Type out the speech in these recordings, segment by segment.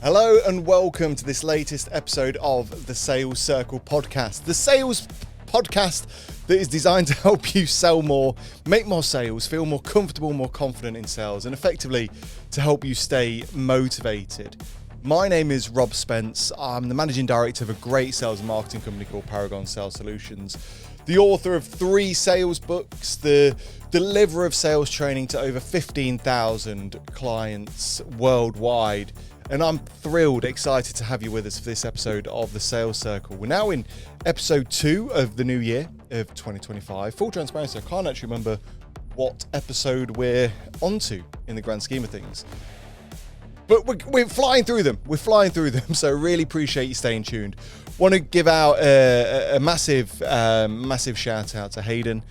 Hello and welcome to this latest episode of the Sales Circle podcast. The sales podcast that is designed to help you sell more, make more sales, feel more comfortable, more confident in sales, and effectively to help you stay motivated. My name is Rob Spence. I'm the managing director of a great sales and marketing company called Paragon Sales Solutions, the author of 3 sales books, the deliverer of sales training to over 15,000 clients worldwide. And I'm thrilled, excited to have you with us for this episode of the Sales Circle. We're now in episode 2 of the new year of 2025. Full transparency, I can't actually remember what episode we're onto in the grand scheme of things. But we're flying through them. So really appreciate you staying tuned. Want to give out a massive shout out to Hayden.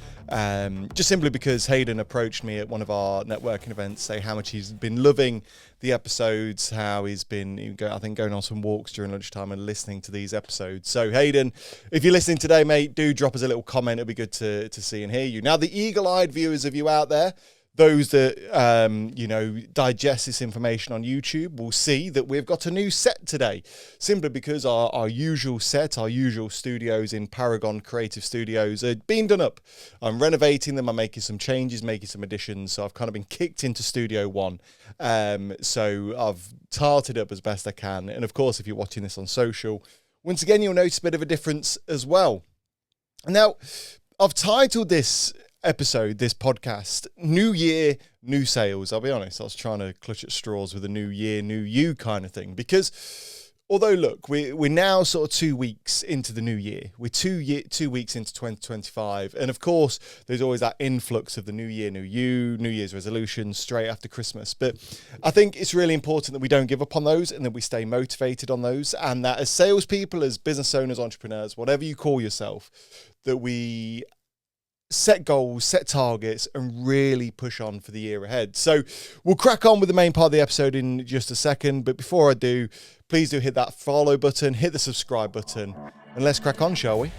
Just simply because Hayden approached me at one of our networking events, say how much he's been loving the episodes, how he's been, I think, going on some walks during lunchtime and listening to these episodes. So Hayden, if you're listening today, mate, do drop us a little comment. It'll be good to see and hear you. Now, the eagle-eyed viewers of you out there, those that, digest this information on YouTube will see that we've got a new set today, simply because our usual set, our usual studios in Paragon Creative Studios are being done up. I'm renovating them. I'm making some changes, making some additions. So I've kind of been kicked into Studio 1. So I've tarted up as best I can. And of course, if you're watching this on social, once again, you'll notice a bit of a difference as well. Now, I've titled this episode, this podcast, New Year, New Sales. I'll be honest, I was trying to clutch at straws with a new year, new you kind of thing, because although, look, we're now sort of 2 weeks into the new year. We're 2 weeks into 2025. And of course, there's always that influx of the new year, new you, New Year's resolutions straight after Christmas. But I think it's really important that we don't give up on those and that we stay motivated on those. And that as salespeople, as business owners, entrepreneurs, whatever you call yourself, that we set goals, set targets, and really push on for the year ahead. So we'll crack on with the main part of the episode in just a second. But before I do, please do hit that follow button, hit the subscribe button, and let's crack on, shall we?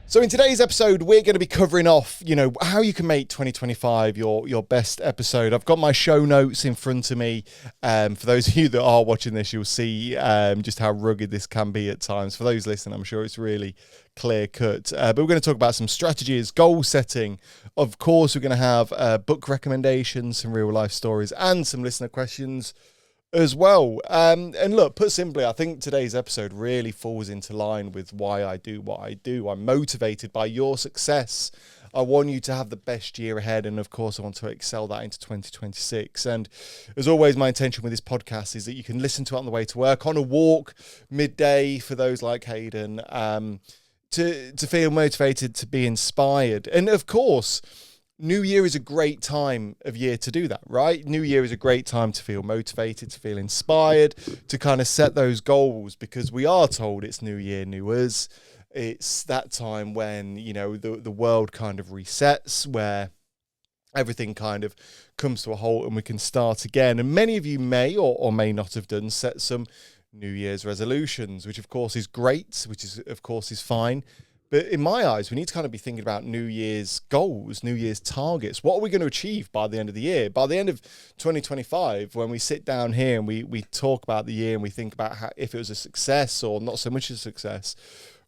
So in today's episode, we're going to be covering off, how you can make 2025 your best episode. I've got my show notes in front of me. For those of you that are watching this, you'll see just how rugged this can be at times. For those listening, I'm sure it's really clear cut. But we're going to talk about some strategies, goal setting. Of course, we're going to have book recommendations, some real life stories, and some listener questions as well. And look, put simply, I think today's episode really falls into line with why I do what I do. I'm motivated by your success. I want you to have the best year ahead. And of course, I want to excel that into 2026. And as always, my intention with this podcast is that you can listen to it on the way to work, on a walk, midday, for those like Hayden, to feel motivated, to be inspired. And of course, New Year is a great time of year to do that, right? New Year is a great time to feel motivated, to feel inspired, to kind of set those goals, because we are told it's New Year, New Us. It's that time when, the world kind of resets, where everything kind of comes to a halt and we can start again. And many of you may or may not have done set some New Year's resolutions, which of course is great, which is of course is fine. But in my eyes, we need to kind of be thinking about New Year's goals, New Year's targets. What are we going to achieve by the end of the year? By the end of 2025, when we sit down here and we talk about the year and we think about how, if it was a success or not so much a success,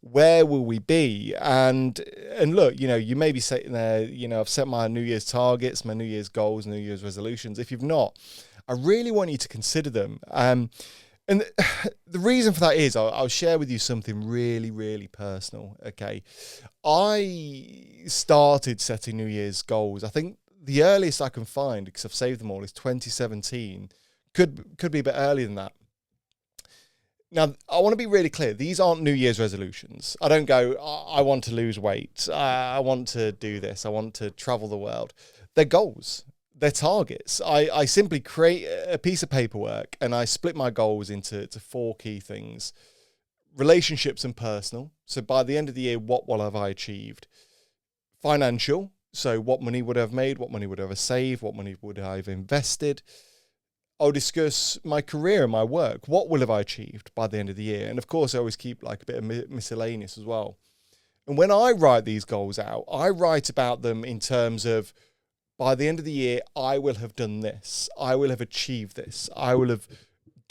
where will we be? And look, you may be sitting there, I've set my New Year's targets, my New Year's goals, New Year's resolutions. If you've not, I really want you to consider them. And the reason for that is I'll share with you something really, really personal, okay? I started setting New Year's goals. I think the earliest I can find, because I've saved them all, is 2017. Could be a bit earlier than that. Now, I want to be really clear. These aren't New Year's resolutions. I don't go, I want to lose weight. I want to do this. I want to travel the world. They're goals. They're targets. I simply create a piece of paperwork and I split my goals into 4 key things. Relationships and personal. So by the end of the year, what will have I achieved? Financial. So what money would I have made? What money would I have saved? What money would I have invested? I'll discuss my career and my work. What will have I achieved by the end of the year? And of course, I always keep like a bit of miscellaneous as well. And when I write these goals out, I write about them in terms of, by the end of the year, I will have done this. I will have achieved this. I will have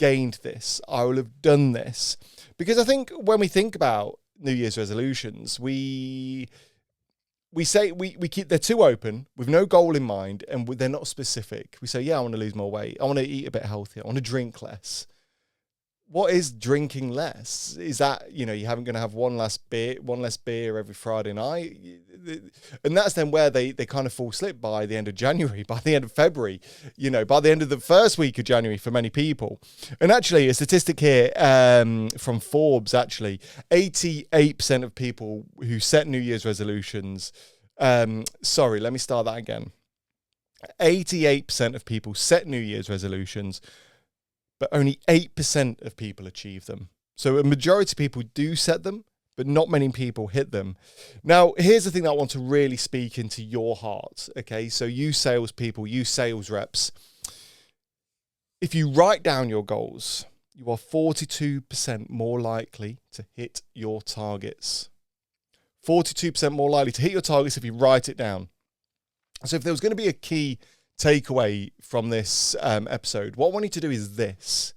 gained this. I will have done this. Because I think when we think about New Year's resolutions, we say we keep, they're too open with no goal in mind, and they're not specific. We say, yeah, I want to lose more weight. I want to eat a bit healthier. I want to drink less. What is drinking less? Is that, you haven't going to have one less beer every Friday night? And that's then where they kind of fall slip by the end of January, by the end of February, by the end of the first week of January for many people. And actually, a statistic here from Forbes, 88% of people who set New Year's resolutions, let me start that again. 88% of people set New Year's resolutions, but only 8% of people achieve them. So a majority of people do set them, but not many people hit them. Now, here's the thing that I want to really speak into your heart, okay? So you salespeople, you sales reps, if you write down your goals, you are 42% more likely to hit your targets. 42% more likely to hit your targets if you write it down. So if there was going to be a key takeaway from this episode, what I want you to do is this.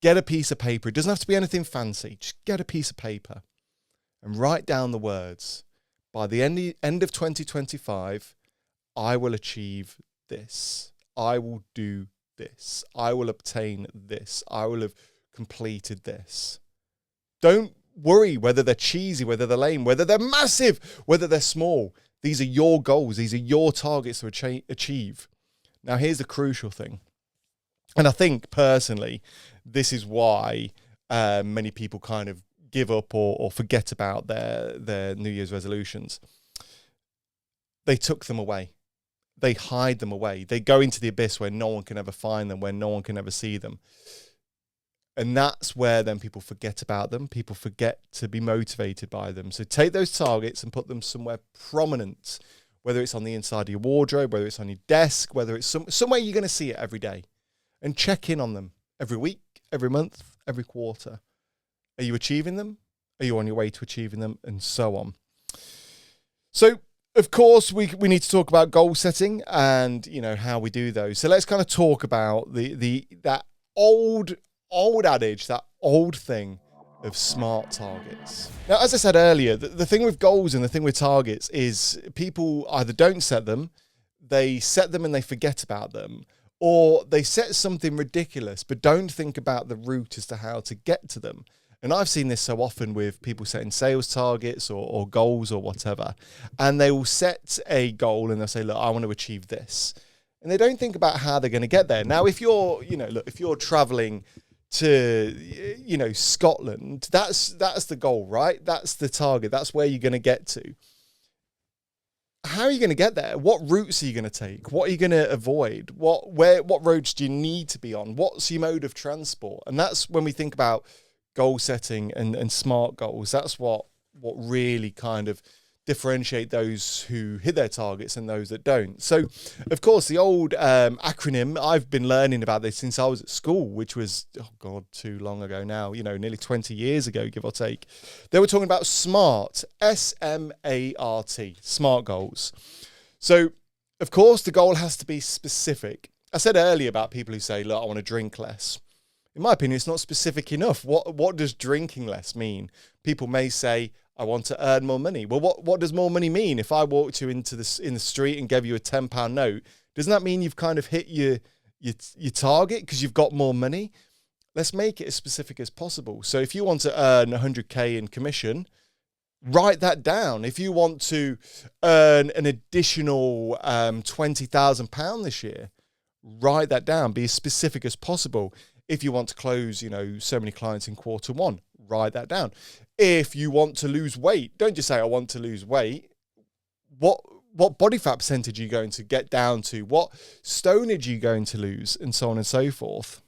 Get a piece of paper. It doesn't have to be anything fancy. Just get a piece of paper and write down the words. By the end of 2025, I will achieve this. I will do this. I will obtain this. I will have completed this. Don't worry whether they're cheesy, whether they're lame, whether they're massive, whether they're small. These are your goals. These are your targets to achieve. Now, here's the crucial thing. And I think, personally, this is why many people kind of give up or forget about their New Year's resolutions. They took them away. They hide them away. They go into the abyss where no one can ever find them, where no one can ever see them. And that's where then people forget about them. People forget to be motivated by them. So take those targets and put them somewhere prominent, whether it's on the inside of your wardrobe, whether it's on your desk, whether it's somewhere you're going to see it every day. And check in on them every week, every month, every quarter. Are you achieving them? Are you on your way to achieving them? And so on. So, of course, we need to talk about goal setting and, how we do those. So let's kind of talk about that old adage, that old thing of SMART targets. Now, as I said earlier, the thing with goals and the thing with targets is people either don't set them, they set them and they forget about them, or they set something ridiculous but don't think about the route as to how to get to them. And I've seen this so often with people setting sales targets or goals or whatever, and they will set a goal and they'll say, look, I want to achieve this. And they don't think about how they're going to get there. Now, if you're traveling to, Scotland, that's the goal, right? That's the target. That's where you're going to get to. How are you going to get there? What routes are you going to take? What are you going to avoid? What roads do you need to be on? What's your mode of transport? And that's when we think about goal setting and SMART goals. That's what really kind of differentiate those who hit their targets and those that don't. So, of course, the old acronym, I've been learning about this since I was at school, which was, too long ago now, nearly 20 years ago, give or take. They were talking about SMART, S-M-A-R-T, SMART goals. So, of course, the goal has to be specific. I said earlier about people who say, look, I want to drink less. In my opinion, it's not specific enough. What does drinking less mean? People may say, I want to earn more money. Well, what does more money mean? If I walked you in the street and gave you a £10 note, doesn't that mean you've kind of hit your target because you've got more money? Let's make it as specific as possible. So if you want to earn 100k in commission, write that down. If you want to earn an additional £20,000 this year, write that down. Be as specific as possible. If you want to close, so many clients in quarter one, write that down. If you want to lose weight, don't just say, I want to lose weight. What body fat percentage are you going to get down to? What stonage are you going to lose? And so on and so forth.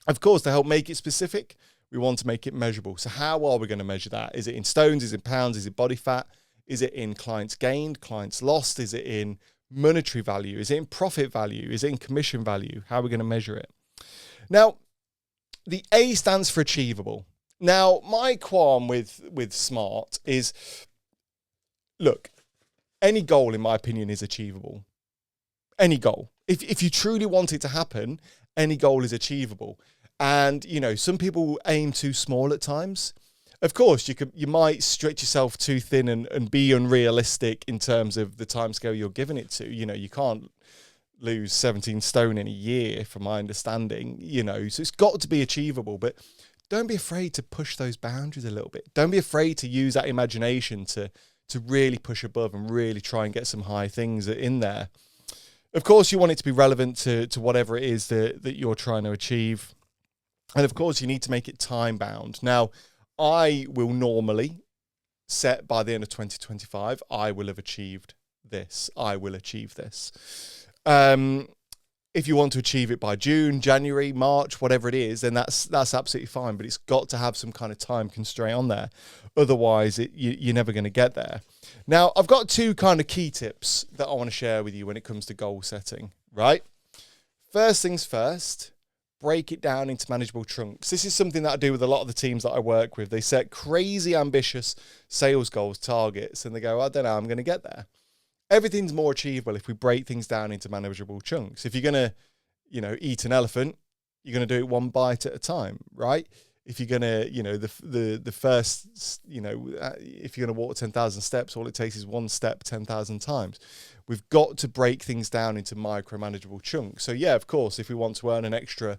Of course, to help make it specific, we want to make it measurable. So how are we going to measure that? Is it in stones? Is it in pounds? Is it body fat? Is it in clients gained, clients lost? Is it in monetary value? Is it in profit value? Is it in commission value? How are we going to measure it? Now, the A stands for achievable. Now, my qualm with SMART is, look, any goal, in my opinion, is achievable. Any goal. If you truly want it to happen, any goal is achievable. And, some people aim too small at times. Of course, you might stretch yourself too thin and be unrealistic in terms of the timescale you're giving it to. You can't lose 17 stone in a year, from my understanding, so it's got to be achievable. But don't be afraid to push those boundaries a little bit. Don't be afraid to use that imagination to really push above and really try and get some high things in there. Of course, you want it to be relevant to whatever it is that you're trying to achieve. And of course, you need to make it time bound. Now, I will normally set by the end of 2025, I will have achieved this. I will achieve this. If you want to achieve it by June, January, March, whatever it is, then that's absolutely fine. But it's got to have some kind of time constraint on there. Otherwise, you're never going to get there. Now, I've got two kind of key tips that I want to share with you when it comes to goal setting, right? First things first, break it down into manageable chunks. This is something that I do with a lot of the teams that I work with. They set crazy ambitious sales goals, targets, and they go, I don't know, I'm going to get there. Everything's more achievable if we break things down into manageable chunks. If you're going to, eat an elephant, you're going to do it one bite at a time, right? If you're going to, the first, if you're going to walk 10,000 steps, all it takes is one step 10,000 times. We've got to break things down into micro-manageable chunks. So yeah, of course, if we want to earn an extra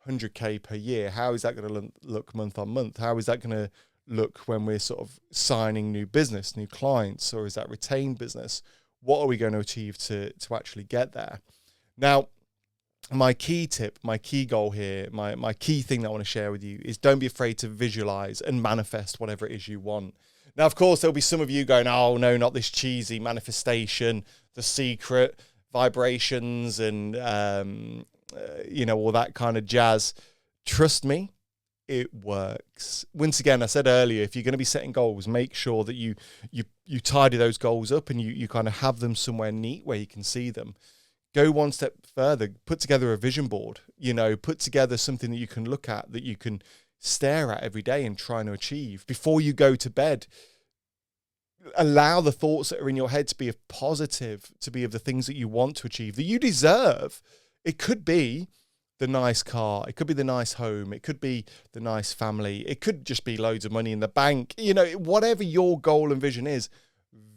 100K per year, how is that going to look month on month? How is that going to look when we're sort of signing new business, new clients, or is that retained business? What are we going to achieve to actually get there? Now, my key tip, my key goal here, my key thing that I want to share with you is don't be afraid to visualize and manifest whatever it is you want. Now, of course, there'll be some of you going, oh, no, not this cheesy manifestation, The Secret, vibrations, and, all that kind of jazz. Trust me, it works. Once again, I said earlier, if you're going to be setting goals, make sure that you tidy those goals up and you kind of have them somewhere neat where you can see them. Go one step further, put together a vision board, put together something that you can look at, that you can stare at every day and try to achieve. Before you go to bed, allow the thoughts that are in your head to be of positive, to be of the things that you want to achieve, that you deserve. It could be the nice car, it could be the nice home, it could be the nice family, it could just be loads of money in the bank. Whatever your goal and vision is,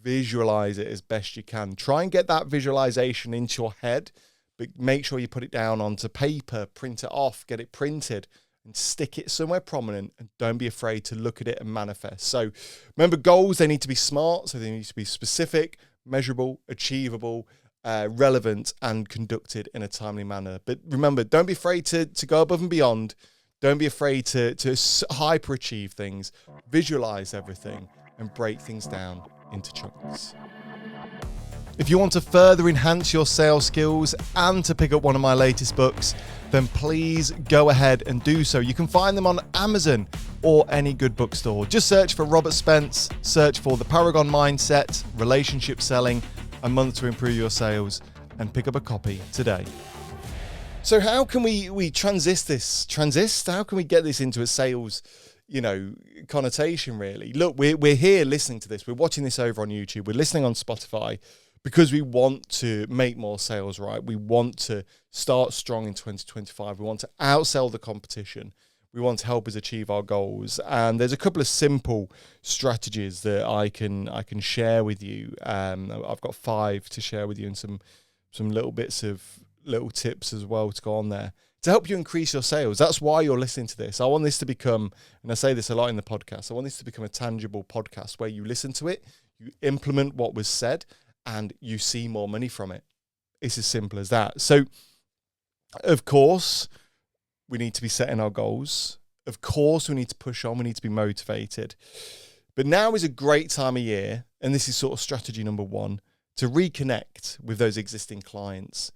visualize it as best you can. Try and get that visualization into your head, but make sure you put it down onto paper, print it off, get it printed, and stick it somewhere prominent, and don't be afraid to look at it and manifest. So remember, goals, they need to be smart, so they need to be specific, measurable, achievable, relevant, and conducted in a timely manner. But remember, don't be afraid to go above and beyond. Don't be afraid to hyper achieve things, visualize everything, and break things down into chunks. If you want to further enhance your sales skills and to pick up one of my latest books, then please go ahead and do so. You can find them on Amazon or any good bookstore. Just search for Robert Spence, search for The Paragon Mindset, Relationship Selling, A Month to Improve Your Sales, and pick up a copy today. So how can we transist? How can we get this into a sales, connotation, really? Look, we're here listening to this. We're watching this over on YouTube. We're listening on Spotify because we want to make more sales, right? We want to start strong in 2025. We want to outsell the competition. We want to help us achieve our goals. And there's a couple of simple strategies that I can share with you. I've got 5 to share with you, and some little bits of little tips as well to go on there to help you increase your sales. That's why you're listening to this. I want this to become, and I say this a lot in the podcast, I want this to become a tangible podcast where you listen to it, you implement what was said, and you see more money from it. It's as simple as that. So, of course, we need to be setting our goals. Of course, we need to push on. We need to be motivated. But now is a great time of year, and this is sort of strategy number 1, to reconnect with those existing clients.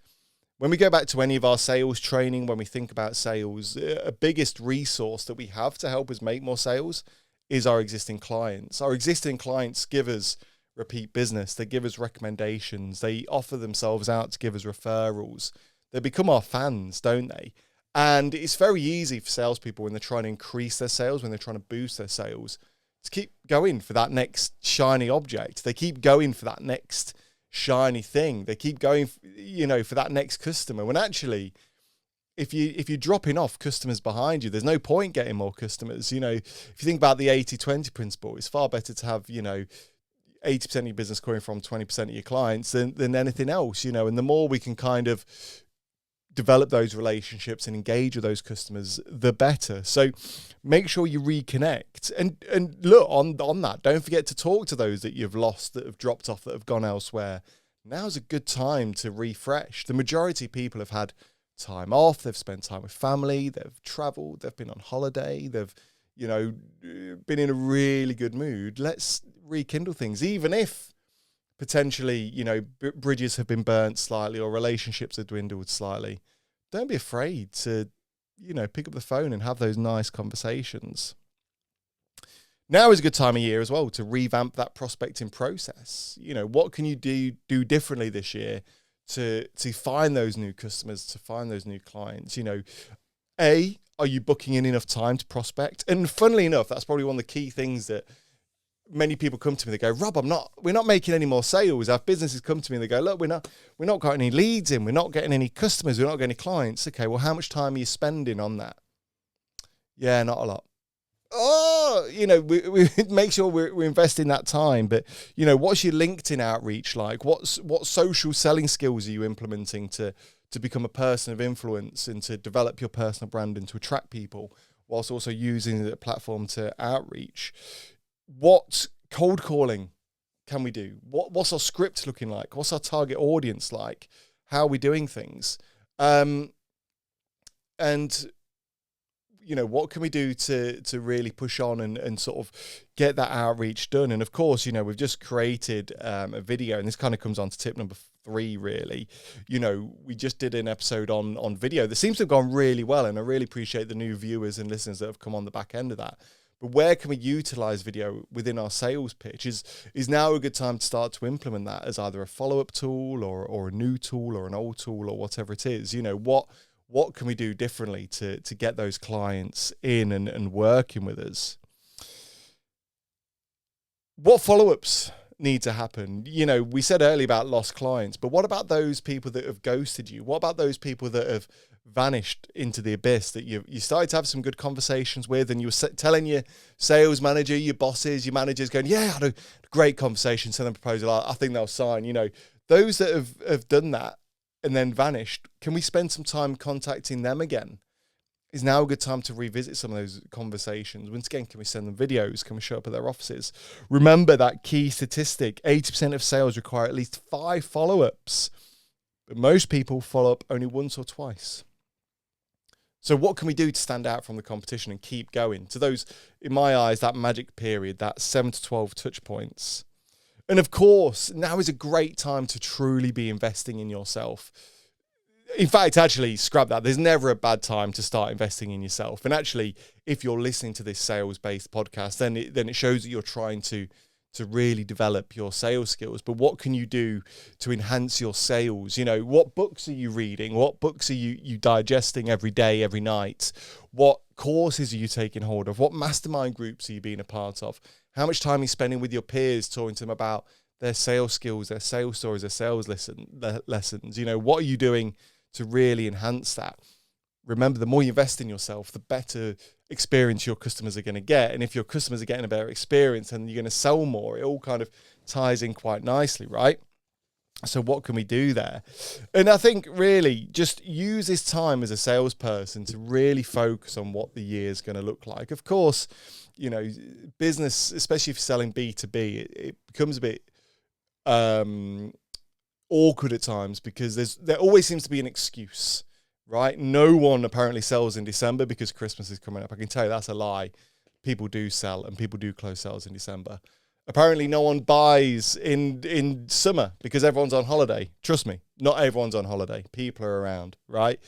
When we go back to any of our sales training, when we think about sales, a biggest resource that we have to help us make more sales is our existing clients. Our existing clients give us repeat business. They give us recommendations. They offer themselves out to give us referrals. They become our fans, don't they? And it's very easy for salespeople when they're trying to increase their sales, when they're trying to boost their sales, to keep going for that next shiny object. They keep going for that next shiny thing. They keep going, for that next customer, when actually if you're dropping off customers behind you, there's no point getting more customers. You know, if you think about the 80-20 principle, it's far better to have, 80% of your business coming from 20% of your clients than anything else, and the more we can kind of develop those relationships and engage with those customers, the better. So make sure you reconnect and look on that. Don't forget to talk to those that you've lost, that have dropped off, that have gone elsewhere. Now's a good time to refresh. The majority of people have had time off. They've spent time with family. They've traveled. They've been on holiday. They've, been in a really good mood. Let's rekindle things, even if potentially, bridges have been burnt slightly or relationships have dwindled slightly. Don't be afraid to, pick up the phone and have those nice conversations. Now is a good time of year as well to revamp that prospecting process. What can you do differently this year to find those new customers, to find those new clients? Are you booking in enough time to prospect? And funnily enough, that's probably one of the key things that many people come to me. They go, Rob, we're not making any more sales. Our businesses come to me and they go, look, we're not got any leads in. We're not getting any customers. We're not getting any clients. Okay, well, how much time are you spending on that? Yeah, not a lot. Oh, we make sure we're investing that time. But, what's your LinkedIn outreach like? What social selling skills are you implementing to become a person of influence and to develop your personal brand and to attract people, whilst also using the platform to outreach? What cold calling can we do? What's our script looking like? What's our target audience like? How are we doing things? And what can we do to really push on and sort of get that outreach done? And of course, we've just created a video, and this kind of comes on to tip number 3, really. We just did an episode on video that seems to have gone really well, and I really appreciate the new viewers and listeners that have come on the back end of that. But where can we utilize video within our sales pitch? Is now a good time to start to implement that as either a follow-up tool or a new tool or an old tool or whatever it is? What can we do differently to get those clients in and working with us? What follow-ups need to happen? We said earlier about lost clients, but what about those people that have ghosted you? What about those people that have vanished into the abyss that you started to have some good conversations with, and you were telling your sales manager, your bosses, your managers, going, yeah, I had a great conversation, send them a proposal, I think they'll sign. Those that have done that and then vanished, can we spend some time contacting them again? Is now a good time to revisit some of those conversations? Once again, can we send them videos? Can we show up at their offices? Remember that key statistic, 80% of sales require at least 5 follow-ups, but most people follow up only once or twice. So what can we do to stand out from the competition and keep going to those, in my eyes, that magic period, that 7 to 12 touch points? And of course, now is a great time to truly be investing in yourself. In fact, actually, scrap that. There's never a bad time to start investing in yourself. And actually, if you're listening to this sales-based podcast, then it shows that you're trying to really develop your sales skills. But what can you do to enhance your sales? What books are you reading? What books are you digesting every day, every night? What courses are you taking hold of? What mastermind groups are you being a part of? How much time are you spending with your peers talking to them about their sales skills, their sales stories, their sales lessons? What are you doing to really enhance that? Remember, the more you invest in yourself, the better experience your customers are going to get. And if your customers are getting a better experience, and you're going to sell more, it all kind of ties in quite nicely, right? So what can we do there? And I think really just use this time as a salesperson to really focus on what the year is going to look like. Of course, business, especially if you're selling B2B, it becomes a bit awkward at times, because there always seems to be an excuse, right? No one apparently sells in December because Christmas is coming up. I can tell you that's a lie. People do sell, and people do close sales in December. Apparently no one buys in summer because everyone's on holiday. Trust me, not everyone's on holiday. People are around, right?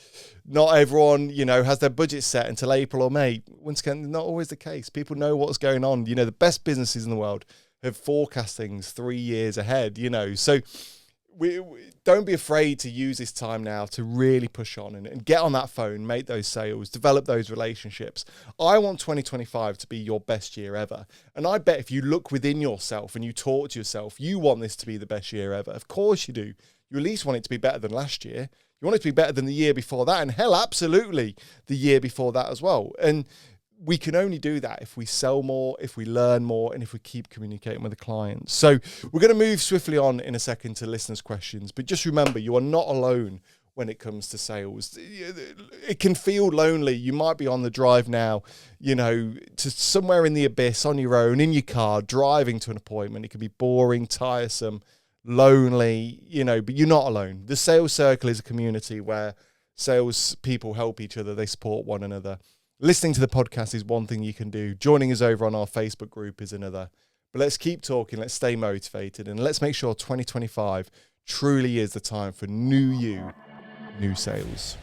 Not everyone, has their budget set until April or May. Once again, not always the case. People know what's going on. The best businesses in the world have forecastings 3 years ahead, So we don't be afraid to use this time now to really push on and get on that phone, make those sales, develop those relationships. I want 2025 to be your best year ever. And I bet if you look within yourself and you talk to yourself, you want this to be the best year ever. Of course you do. You at least want it to be better than last year. You want it to be better than the year before that, and hell, absolutely the year before that as well. And we can only do that if we sell more, if we learn more, and if we keep communicating with the clients. So we're going to move swiftly on in a second to listeners' questions, but just remember, you are not alone when it comes to sales. It can feel lonely. You might be on the drive now, to somewhere in the abyss on your own, in your car, driving to an appointment. It can be boring, tiresome, lonely, but you're not alone. The Sales Circle is a community where sales people help each other. They support one another. Listening to the podcast is one thing you can do. Joining us over on our Facebook group is another. But let's keep talking. Let's stay motivated. And let's make sure 2025 truly is the time for new you, new sales.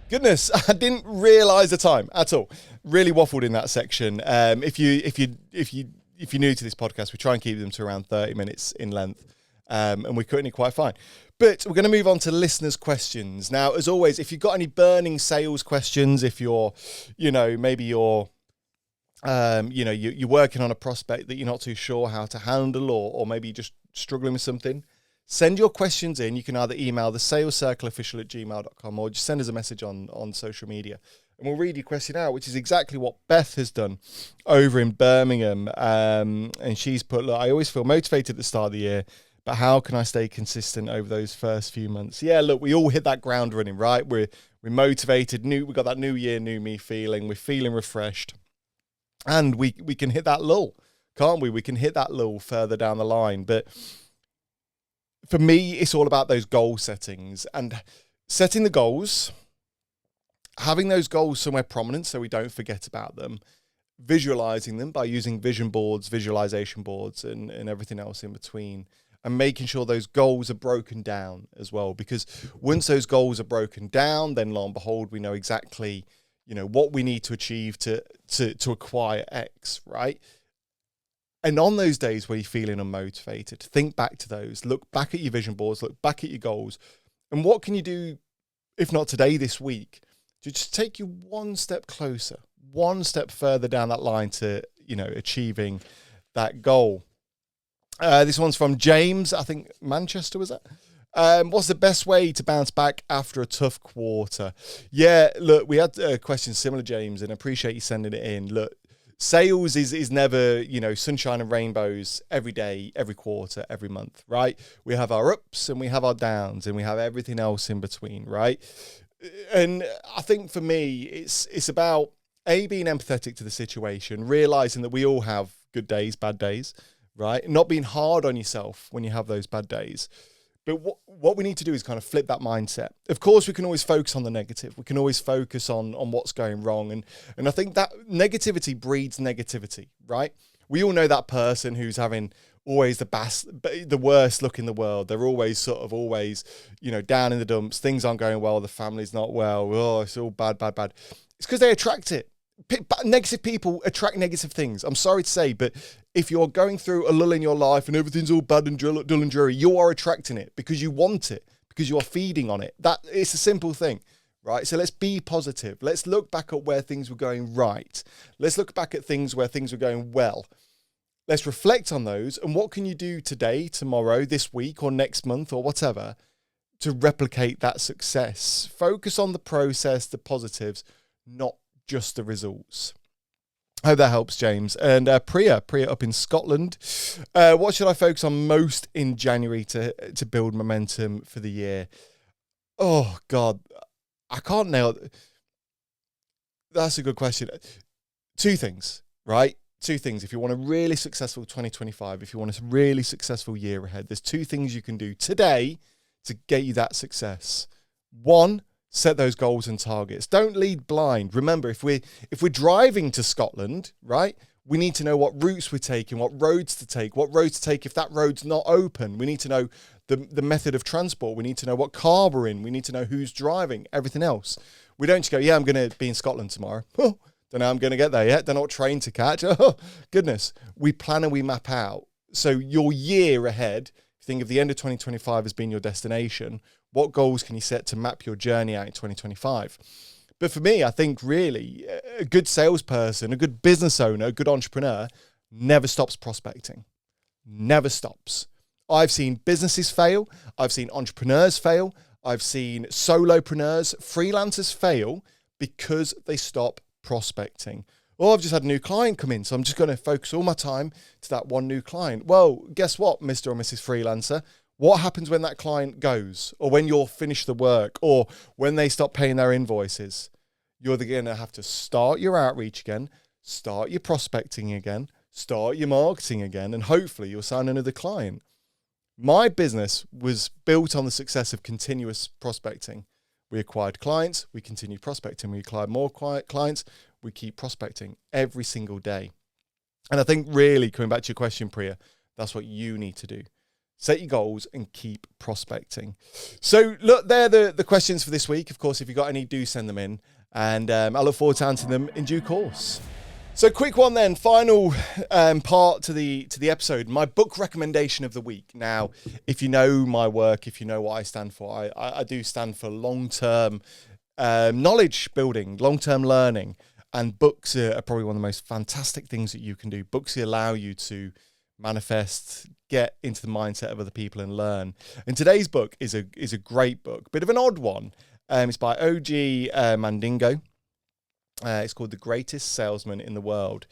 Goodness, I didn't realize the time at all. Really waffled in that section. If you're new to this podcast, we try and keep them to around 30 minutes in length. And we're cutting it quite fine. But we're going to move on to listeners' questions. Now, as always, if you've got any burning sales questions, if you're, maybe you're working on a prospect that you're not too sure how to handle, or maybe you're just struggling with something, send your questions in. You can either email the salescircleofficial@gmail.com or just send us a message on social media. And we'll read your question out, which is exactly what Beth has done over in Birmingham. And she's put, look, I always feel motivated at the start of the year, but how can I stay consistent over those first few months? Yeah, look, we all hit that ground running, right? We're motivated, we got that new year, new me feeling. We're feeling refreshed. And we can hit that lull, can't we? We can hit that lull further down the line. But for me, it's all about those goal settings and setting the goals, having those goals somewhere prominent so we don't forget about them, visualizing them by using vision boards, visualization boards, and everything else in between. And making sure those goals are broken down as well. Because once those goals are broken down, then lo and behold, we know exactly, what we need to achieve to acquire X, right? And on those days where you're feeling unmotivated, think back to those. Look back at your vision boards, look back at your goals. And what can you do, if not today, this week, to just take you one step closer, one step further down that line to, achieving that goal? This one's from James, I think Manchester, was that? What's the best way to bounce back after a tough quarter? Yeah, look, we had a question similar, James, and I appreciate you sending it in. Look, sales is never, sunshine and rainbows every day, every quarter, every month, right? We have our ups and we have our downs and we have everything else in between, right? And I think for me, it's about, being empathetic to the situation, realizing that we all have good days, bad days, right? Not being hard on yourself when you have those bad days. But what we need to do is kind of flip that mindset. Of course, we can always focus on the negative. We can always focus on what's going wrong. And I think that negativity breeds negativity, right? We all know that person who's having always the worst look in the world. They're always down in the dumps. Things aren't going well. The family's not well. Oh, it's all bad. It's because they attract it. Negative people attract negative things. I'm sorry to say, but if you're going through a lull in your life and everything's all bad and dull and dreary, you are attracting it because you want it, because you are feeding on it. That it's a simple thing, right? So let's be positive. Let's look back at where things were going right. Let's look back at things where things were going well. Let's reflect on those. And what can you do today, tomorrow, this week, or next month, or whatever, to replicate that success? Focus on the process, the positives, not just the results. I hope that helps, James. And Priya up in Scotland. What should I focus on most in January to build momentum for the year? Oh, God. I can't nail it. That's a good question. Two things, right? Two things. If you want a really successful 2025, if you want a really successful year ahead, there's two things you can do today to get you that success. One, set those goals and targets. Don't lead blind. Remember, if we're driving to Scotland, right, we need to know what routes we're taking, what roads to take if that road's not open. We need to know the method of transport. We need to know what car we're in. We need to know who's driving, everything else. We don't just go, yeah, I'm going to be in Scotland tomorrow. Oh, don't know how I'm going to get there yet. Don't know what train to catch. Oh, goodness. We plan and we map out. So your year ahead, think of the end of 2025 as being your destination. What goals can you set to map your journey out in 2025? But for me, I think really a good salesperson, a good business owner, a good entrepreneur never stops prospecting. Never stops. I've seen businesses fail. I've seen entrepreneurs fail. I've seen solopreneurs, freelancers fail because they stop prospecting. Or I've just had a new client come in, so I'm just going to focus all my time to that one new client. Well, guess what, Mr. or Mrs. Freelancer? What happens when that client goes, or when you're finished the work, or when they stop paying their invoices? You're going to have to start your outreach again, start your prospecting again, start your marketing again, and hopefully you'll sign another client. My business was built on the success of continuous prospecting. We acquired clients, we continued prospecting, we acquired more clients, we keep prospecting every single day. And I think really, coming back to your question, Priya, that's what you need to do. Set your goals and keep prospecting. So look, they're the questions for this week. Of course, if you've got any, do send them in. And I look forward to answering them in due course. So quick one then, final part to the episode, my book recommendation of the week. Now, if you know my work, if you know what I stand for, I do stand for long-term knowledge building, long-term learning. And books are probably one of the most fantastic things that you can do. Books allow you to manifest, get into the mindset of other people and learn. And today's book is a great book, bit of an odd one. It's by O.G. Mandingo. It's called The Greatest Salesman in the World.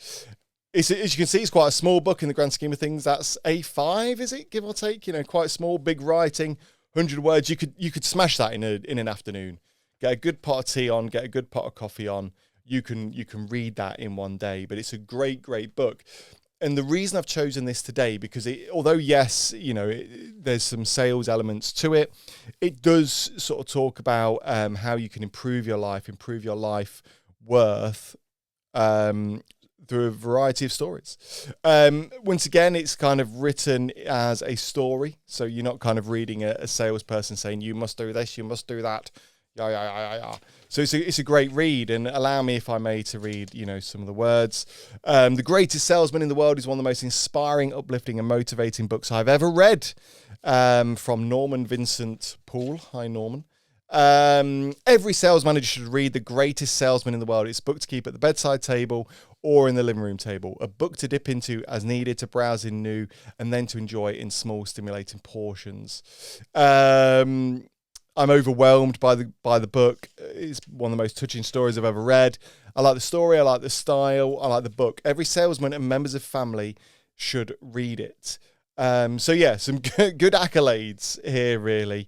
As you can see, it's quite a small book in the grand scheme of things. That's A5, is it, give or take? Quite small, big writing, 100 words. You could smash that in an afternoon. Get a good pot of tea on, get a good pot of coffee on. You can read that in one day. But it's a great, great book. And the reason I've chosen this today, because although yes, there's some sales elements to it, it does sort of talk about how you can improve your life worth through a variety of stories. Once again, it's kind of written as a story, so you're not kind of reading a salesperson saying you must do this, you must do that. Yeah. So it's a great read, and allow me, if I may, to read some of the words. The Greatest Salesman in the World is one of the most inspiring, uplifting, and motivating books I've ever read. From Norman Vincent Poole. Hi, Norman. Every sales manager should read The Greatest Salesman in the World. It's a book to keep at the bedside table or in the living room table. A book to dip into as needed, to browse in new, and then to enjoy in small, stimulating portions. I'm overwhelmed by the book. It's one of the most touching stories I've ever read. I like the story. I like the style. I like the book. Every salesman and members of family should read it. So yeah, some good accolades here, really.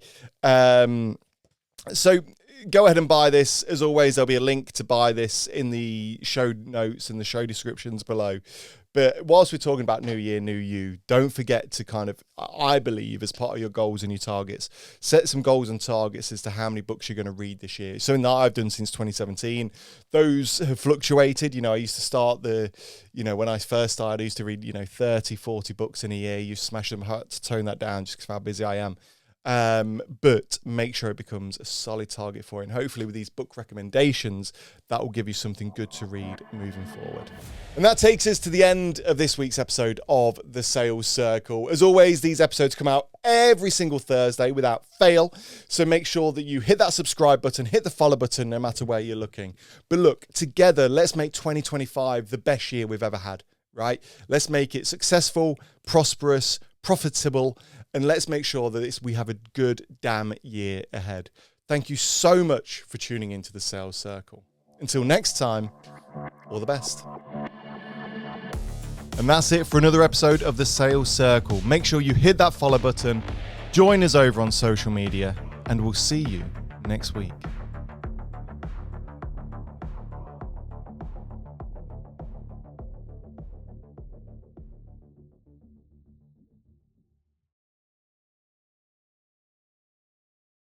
So go ahead and buy this. As always, there'll be a link to buy this in the show notes and the show descriptions below. But whilst we're talking about New Year, New You, don't forget to kind of, I believe, as part of your goals and your targets, set some goals and targets as to how many books you're going to read this year. Something that I've done since 2017. Those have fluctuated. I used to start when I first started, I used to read, 30, 40 books in a year. You smash them, I had to tone that down just because of how busy I am. But make sure it becomes a solid target for it. And hopefully with these book recommendations, that will give you something good to read moving forward. And that takes us to the end of this week's episode of The Sales Circle. As always, these episodes come out every single Thursday without fail. So make sure that you hit that subscribe button, hit the follow button, no matter where you're looking. But look, together, let's make 2025 the best year we've ever had, right? Let's make it successful, prosperous, profitable, and let's make sure that we have a good damn year ahead. Thank you so much for tuning into The Sales Circle. Until next time, all the best. And that's it for another episode of The Sales Circle. Make sure you hit that follow button, join us over on social media, and we'll see you next week.